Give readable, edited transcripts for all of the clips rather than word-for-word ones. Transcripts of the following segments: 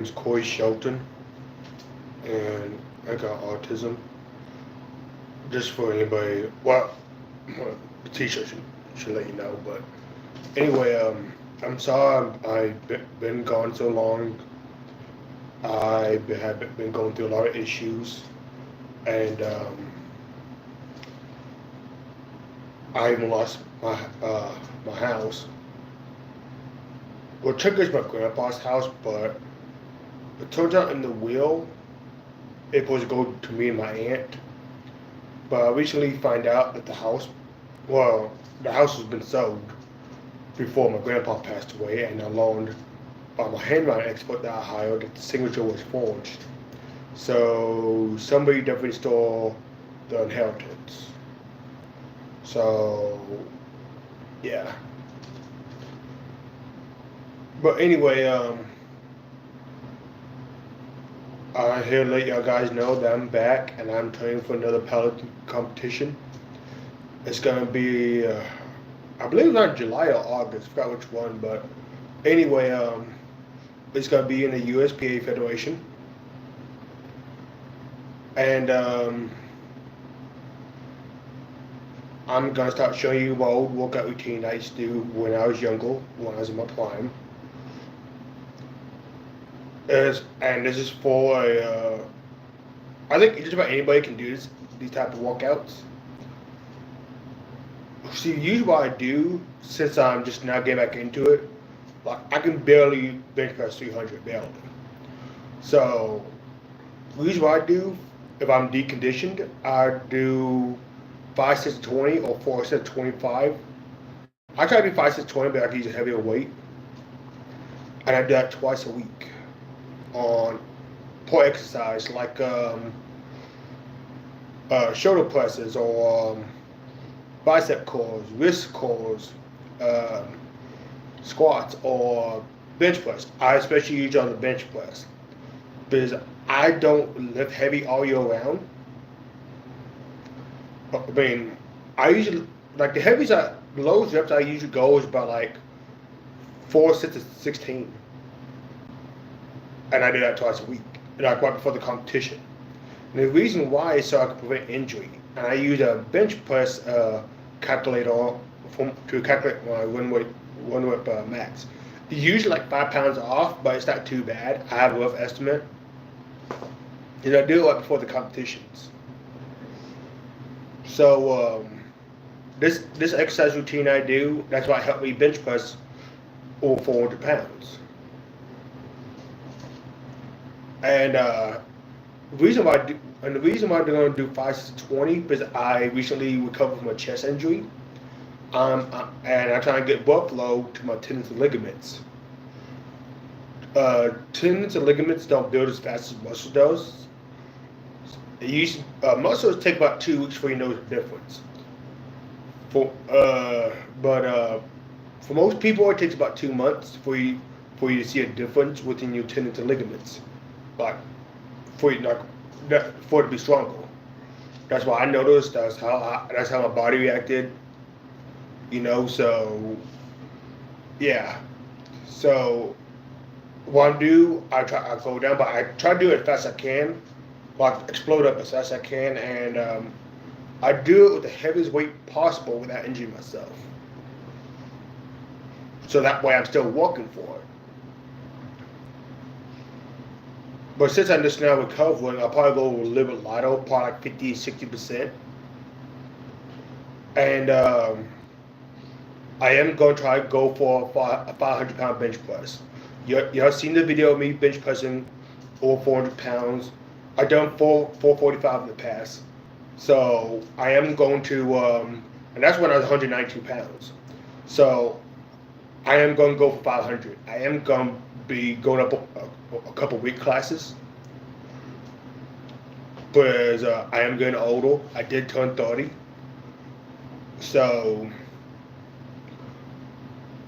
It's Corey Shelton, and I got autism. Just for anybody, well, the teacher should let you know. But anyway, I'm sorry I've been gone so long. Have been going through a lot of issues, and I even lost my house. Well, technically it's my grandpa's house, but it turns out in the will it was to go to me and my aunt. But I recently find out that well, the house has been sold before my grandpa passed away, and I learned by my handwriting expert that I hired that the signature was forged. So somebody definitely stole the inheritance. So yeah. But anyway, I'm here to let y'all guys know that I'm back and I'm training for another powerlifting competition. It's gonna be, I believe it's not July or August. I forgot which one, but anyway, it's gonna be in the USPA Federation, and I'm gonna start showing you my old workout routine I used to do when I was younger, when I was in my prime. And this is for I think just about anybody can do these type of workouts. See, usually what I do, since I'm just now getting back into it, like I can barely bench press 300, barely. So usually what I do, if I'm deconditioned, I do 5 sets of 20 or 4 sets of 25. I try to do 5 sets of 20, but I can use a heavier weight, and I do that twice a week on per exercise, like shoulder presses or bicep curls, wrist curls, um, squats, or bench press. I especially use on the bench press because I don't lift heavy all year round. I mean, I usually like the lowest reps I usually go is about like 4 sets of 16, and I do that twice a week, like right before the competition. And the reason why is so I can prevent injury. And I use a bench press calculator to calculate my one rep max. It's usually like 5 pounds off, but it's not too bad. I have a rough estimate. And I do it right before the competitions. So this exercise routine I do, that's why it helped me bench press over 400 pounds. And the reason why I'm going to do 5 to 20 because I recently recovered from a chest injury, and I'm trying to get blood flow to my tendons and ligaments. Tendons and ligaments don't build as fast as muscle does. Muscles take about 2 weeks before you know the difference. But for most people, it takes about 2 months for you to see a difference within your tendons and ligaments, like for you not for it to be stronger. That's why I noticed. That's how my body reacted. So yeah. So what I do, I go down, but I try to do it as fast as I can, like explode up as fast as I can, and I do it with the heaviest weight possible without injuring myself. So that way I'm still working for it. But since I'm just now recovering, I'll probably go a little bit lighter, probably like 50, 60%. And I am going to try to go for a 500-pound bench press. Y'all seen the video of me bench pressing over 400 pounds. I've done 445 in the past. So I am going to, and that's when I was 192 pounds. So I am going to go for 500. I am going to be going up a couple weight classes. But I am getting older. I did turn 30. So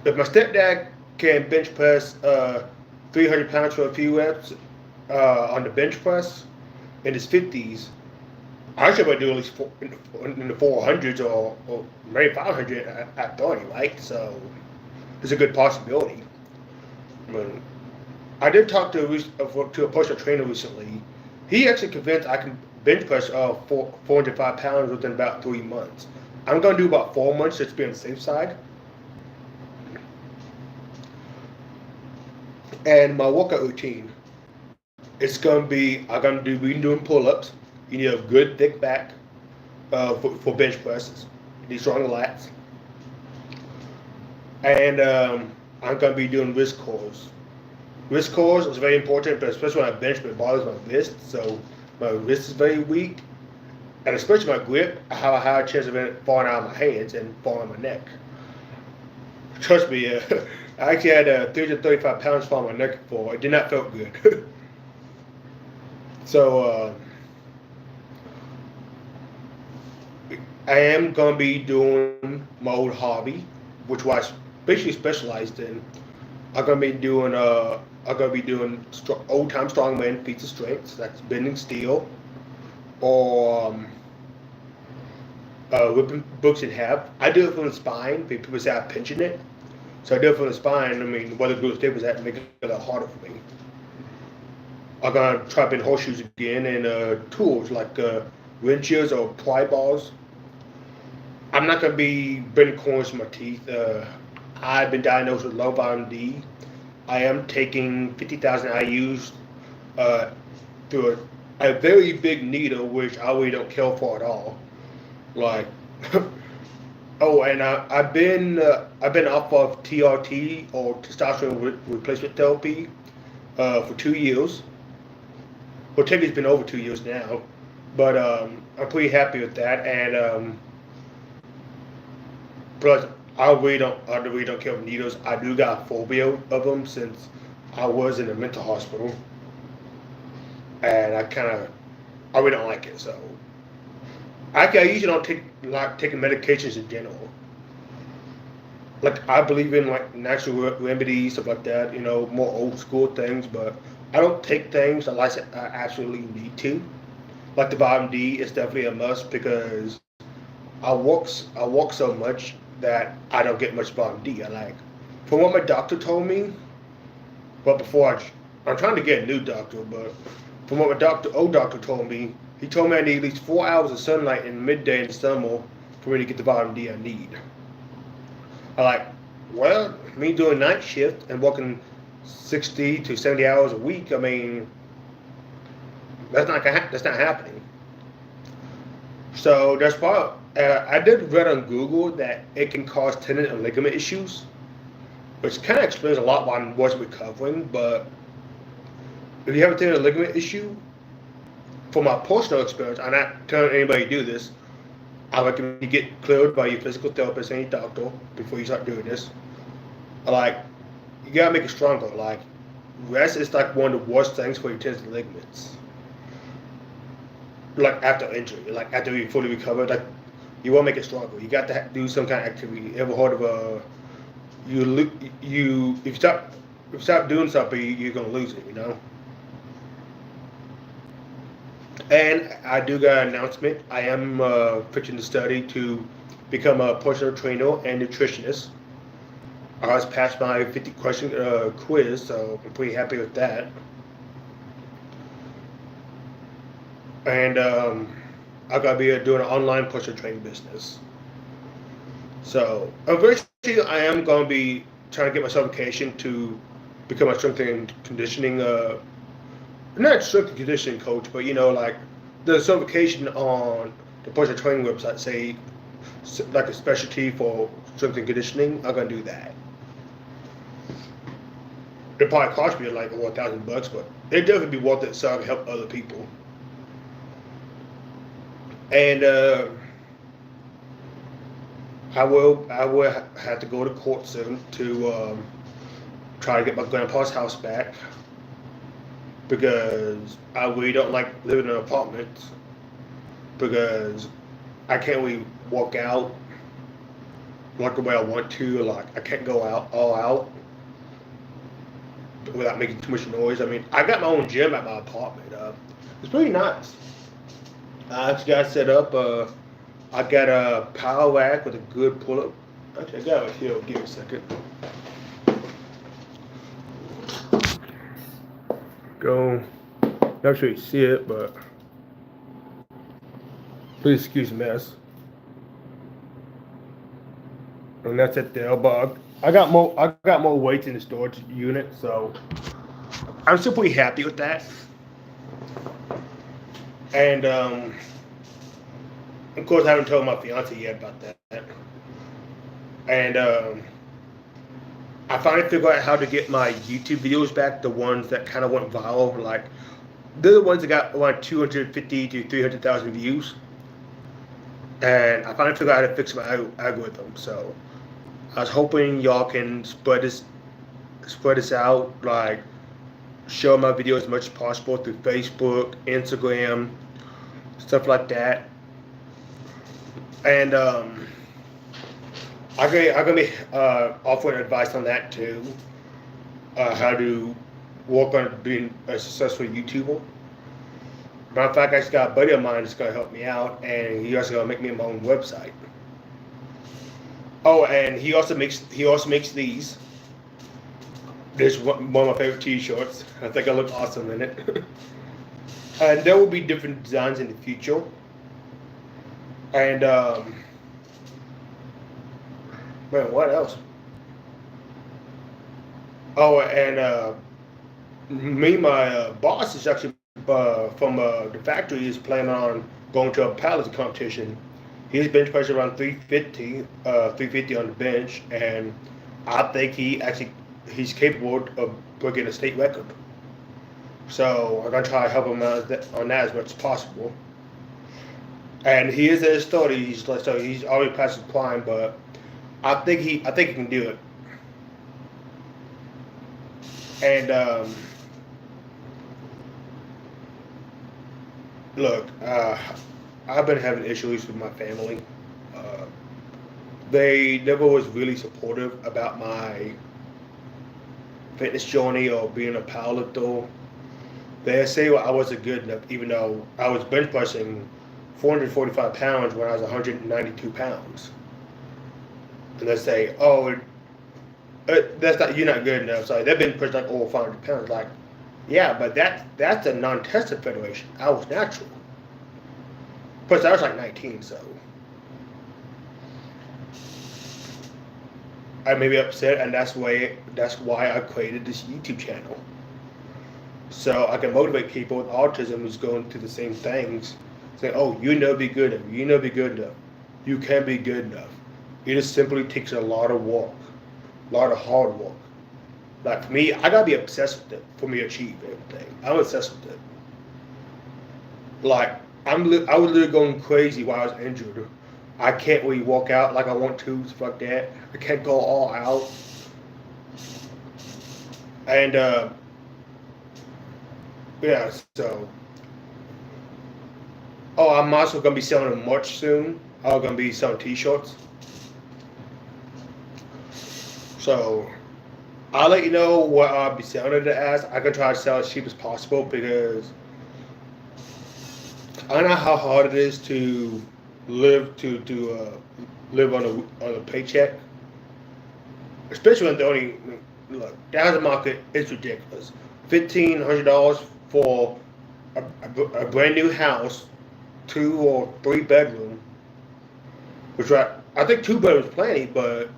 if my stepdad can bench press 300 pounds for a few reps on the bench press in his 50s, I should be able to do at least in the 400s or maybe 500 at 30, right? So there's a good possibility. I mean, I did talk to a personal trainer recently. He actually convinced I can bench press 405 pounds within about 3 months. I'm gonna do about 4 months just to be on the safe side. And my workout routine, it's gonna be I'm gonna be doing pull-ups. You need a good thick back for bench presses. You need strong lats, and I'm gonna be doing wrist curls. Wrist curls is very important, but especially when I bench, it bothers my wrist. So my wrist is very weak, and especially my grip, I have a higher chance of it falling out of my hands and falling on my neck. Trust me, I actually had 335 pounds fall on my neck before. It did not feel good. So I am gonna be doing my old hobby, which was basically specialized in. I'm gonna be doing old time strongman feats of strength. That's bending steel or ripping books in half. I do it from the spine. People say I'm pinching it, so I do it from the spine. I mean, whether it goes staples that make it a lot harder for me. I'm gonna try bend horseshoes again and tools like wrenches or pry bars. I'm not gonna be bending corners with my teeth. I've been diagnosed with low vitamin D. I am taking 50,000 IU's through a very big needle, which I really don't care for at all. Like, oh, and I've been off of TRT or testosterone replacement therapy for 2 years. Well, technically it's been over 2 years now, but I'm pretty happy with that. And plus, I really don't care for needles. I do got a phobia of them since I was in a mental hospital, and I really don't like it. So I usually don't like taking medications in general. Like I believe in like natural remedies, stuff like that. You know, more old school things, but I don't take things unless I absolutely need to. Like the vitamin D is definitely a must because I walk so much that I don't get much vitamin D. From what my doctor told me, but I'm trying to get a new doctor, but from what my old doctor told me, he told me I need at least 4 hours of sunlight in midday and summer for me to get the vitamin D I need. Well, me doing night shift and working 60 to 70 hours a week, I mean, that's not happening. So that's why I did read on Google that it can cause tendon and ligament issues, which kind of explains a lot why I wasn't recovering. But if you have a tendon and ligament issue, from my personal experience, I'm not telling anybody to do this. I recommend you get cleared by your physical therapist and your doctor before you start doing this. You gotta make it stronger. Rest is like one of the worst things for your tendons and ligaments. Like after injury, like after you fully recover, like you want to make it stronger. You got to do some kind of activity. You ever heard of if you stop doing something, you're gonna lose it. You know. And I do got an announcement. I am fixing to study to become a personal trainer and nutritionist. I was passed my 50-question quiz, so I'm pretty happy with that. And I'm gonna be doing an online personal training business. So eventually, I am gonna be trying to get my certification to become a strength and conditioning, not strength and conditioning coach, but like the certification on the personal training website, say like a specialty for strength and conditioning. I'm gonna do that. It probably cost me like over $1,000, but it definitely be worth it so I can help other people. And I will have to go to court soon to try to get my grandpa's house back because I really don't like living in an apartment because I can't really walk out like the way I want to. Like I can't go all out without making too much noise. I mean, I got my own gym at my apartment. It's pretty nice. I actually got set up. I got a power rack with a good pull-up. Actually, I got it here. Give me a second. Go. Not sure you see it, but please excuse the mess. And that's it there. But I got more weights in the storage unit, so I'm still pretty happy with that. And of course, I haven't told my fiance yet about that. And I finally figured out how to get my YouTube videos back, the ones that kind of went viral. Like, they're the ones that got around 250 to 300,000 views. And I finally figured out how to fix my algorithm. So I was hoping y'all can spread this out, like show my videos as much as possible through Facebook, Instagram, stuff like that. And I'm gonna be offering advice on that too. How to work on being a successful YouTuber. Matter of fact, I just got a buddy of mine that's gonna help me out, and he also gonna make me my own website. Oh, and he also makes these. This is one of my favorite T-shirts. I think I look awesome in it. And there will be different designs in the future. And man, what else? Oh, and my boss is actually from the factory is planning on going to a powerlifting competition. He's bench pressing around 350 on the bench, and I think he's capable of breaking a state record. So I'm gonna try to help him out on that as much as possible. And he is at his 30s, so he's already past his prime, but I think he can do it. And look, I've been having issues with my family. They never was really supportive about my fitness journey or being a powerlifter. They say I wasn't good enough, even though I was bench pressing 445 pounds when I was 192 pounds. And they say, oh, you're not good enough. So they've been pushing like over 500 pounds. Like, yeah, but that's a non-tested federation. I was natural. Plus, I was like 19, so I may be upset, and that's why I created this YouTube channel, so I can motivate people with autism who's going through the same things. Say, oh, you know, be good enough. You know, be good enough. You can be good enough. It just simply takes a lot of work, a lot of hard work. Like for me, I gotta be obsessed with it for me to achieve everything. I'm obsessed with it. Like I was literally going crazy while I was injured. I can't really walk out like I want to. Fuck that. I can't go all out. And yeah, so. Oh, I'm also gonna be selling merch soon. I'm gonna be selling T-shirts. So I'll let you know what I'll be selling it as. I can try to sell as cheap as possible because I know how hard it is to live on a paycheck, especially when the only look down the market is ridiculous. $1,500 for a brand new house, 2 or 3 bedroom, which I think 2 bedrooms plenty, but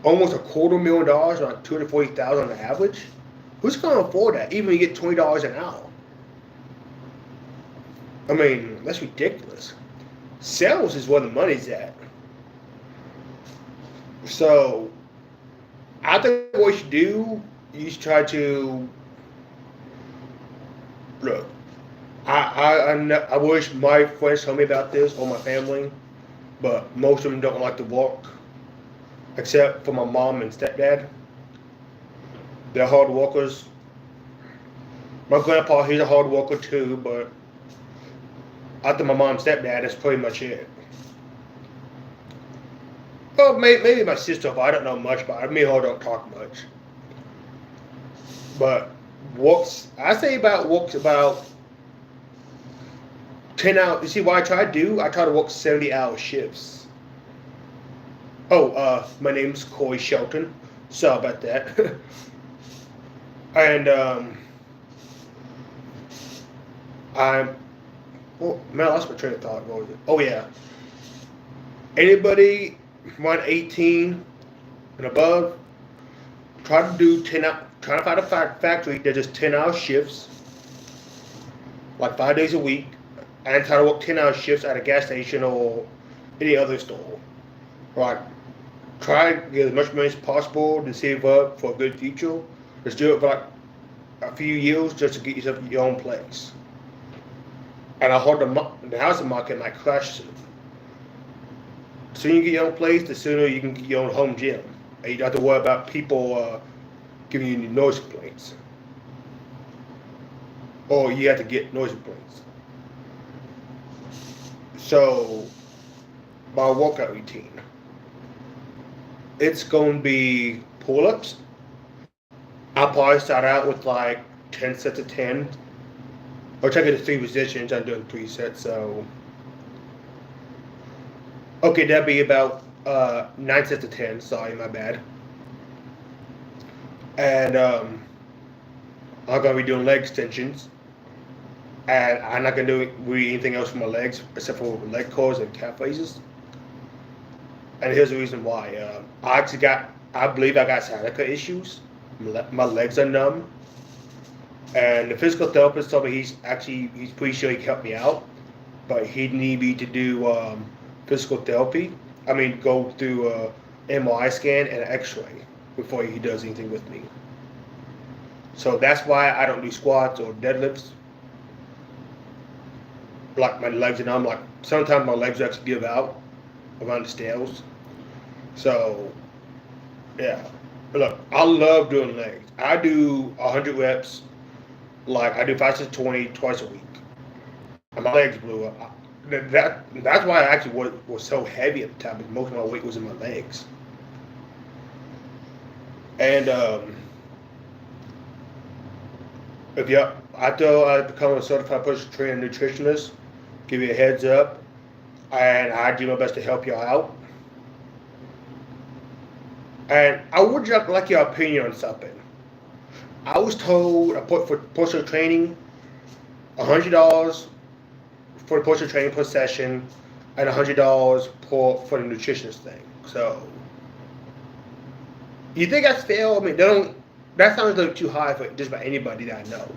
almost $250,000, like $240,000 on average. Who's gonna afford that? Even if you get $20 an hour. I mean, that's ridiculous. Sales is where the money's at. So, I think what you should do, you should try to look. I wish my friends told me about this or my family, but most of them don't like to work, except for my mom and stepdad. They're hard workers. My grandpa, he's a hard worker too, but after my mom and stepdad, that's pretty much it. Well, maybe my sister, but I don't know much about it. Me and her don't talk much. But I say works about 10 hours. You see what I try to do? I try to work 70-hour shifts. Oh, my name's Corey Shelton. Sorry about that. And I'm, well, man, I lost my train of thought. What was it? Oh yeah, anybody 118 and above, try to do 10 out. Try to find a factory that does 10-hour shifts, like 5 days a week, and try to work 10-hour shifts at a gas station or any other store. Right. Try to get as much money as possible to save up for a good future. Just do it for like a few years just to get yourself your own place. And I heard the housing market might crash soon. The sooner you get your own place, the sooner you can get your own home gym. And you don't have to worry about people giving you noise complaints. Or you have to get noise complaints. So, my workout routine. It's going to be pull-ups. I'll probably start out with like 10 sets of 10. Or try to get the 3 positions. I'm doing 3 sets, so. Okay, that'd be about 9 sets of 10. Sorry, my bad. And I'm going to be doing leg extensions. And I'm not going to do really anything else for my legs except for leg curls and calf raises. And here's the reason why. I believe I got sciatica issues. My legs are numb. And the physical therapist told me he's pretty sure he can help me out. But he'd need me to do physical therapy. I mean, go through a MRI scan and an x-ray before he does anything with me. So that's why I don't do squats or deadlifts. Like my legs are numb. Like sometimes my legs actually give out around the stairs. So, yeah. Look, I love doing legs. I do 100 reps. Like, I do 5 to 20 twice a week. And my legs blew up. That's why I actually was so heavy at the time, because most of my weight was in my legs. And, after I become a certified personal trainer and nutritionist, give you a heads up, and I do my best to help you out. And I would just like your opinion on something. I was told I put for personal training $100 for the personal training per session and $100 for the nutritionist thing. So, you think that's fair? I mean, that sounds like too high for just about anybody that I know.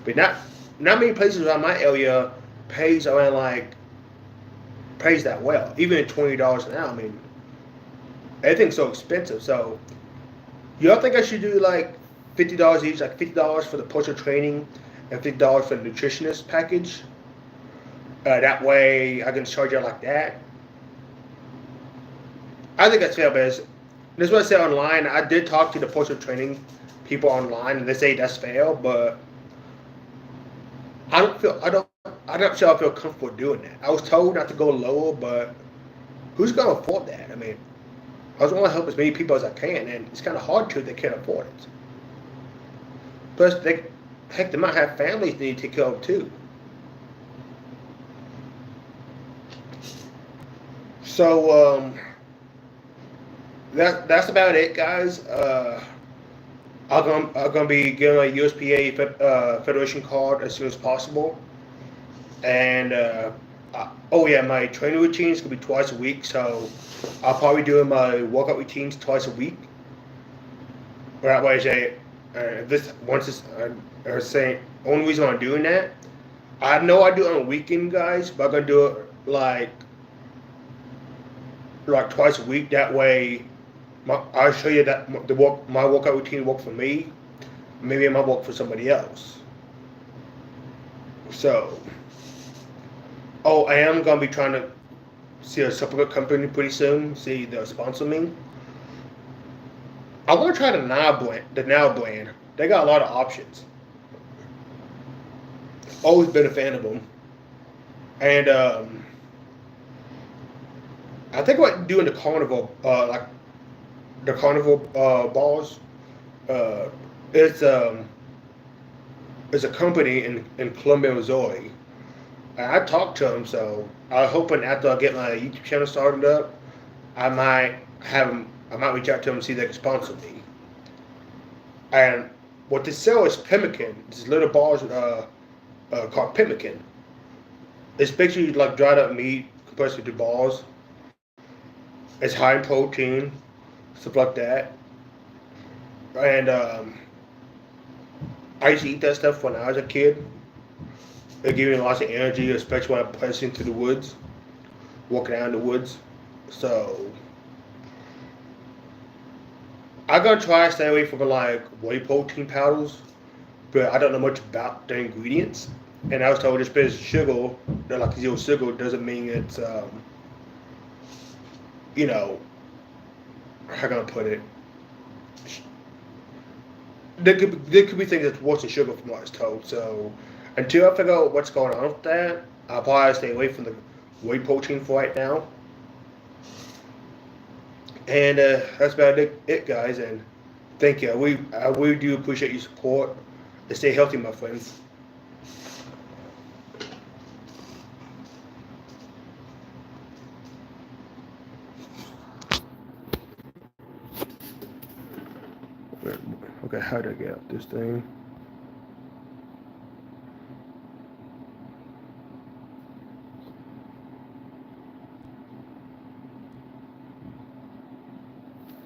But not many places around my area pays that well. Even at $20 an hour, I mean, everything's so expensive. So, y'all think I should do like $50 each, like $50 for the personal training and $50 for the nutritionist package? That way I can charge you like that. I think that's fair, but this is what I said online. I did talk to the personal training people online, and they say that's fair, but I'm not sure I feel comfortable doing that. I was told not to go lower, but who's going to afford that? I mean, I just want to help as many people as I can, and it's kind of hard to if they can't afford it. Plus, they might have families they need to take care of too. So that's about it, guys. I'm gonna be getting a USPA Federation card as soon as possible, and oh yeah, my training routines gonna be twice a week. So I'll probably do my workout routines twice a week. That way, I say I was saying only reason I'm doing that. I know I do it on a weekend, guys, but I'm gonna do it like twice a week. That way, I'll show you that my workout routine work for me. Maybe it might work for somebody else. So, I am gonna be trying to see a supplement company pretty soon. See they'll sponsor me. I want to try the Now brand. They got a lot of options. Always been a fan of them, and I think about doing the carnival, like the carnival balls. It's a company in Columbia, Missouri. And I talked to them, so I'm hoping after I get my YouTube channel started up, I might reach out to them and see if they can sponsor me. And what they sell is pemmican. These little balls called pemmican. It's basically like dried up meat compressed into balls. It's high in protein, stuff like that. And I used to eat that stuff when I was a kid. It gave me lots of energy, especially when I'm pressing through the woods, walking out in the woods. So I'm gonna try to stay away from like whey protein powders, but I don't know much about the ingredients. And I was told just because it's sugar, they're like zero sugar, doesn't mean it's you know, how can I put it? There could be things that's worse than sugar from what I was told. So until I figure out what's going on with that, I'll probably stay away from the whey protein for right now. And that's about it, guys. And thank you. I really do appreciate your support. And stay healthy, my friends. Okay, how do I get out this thing?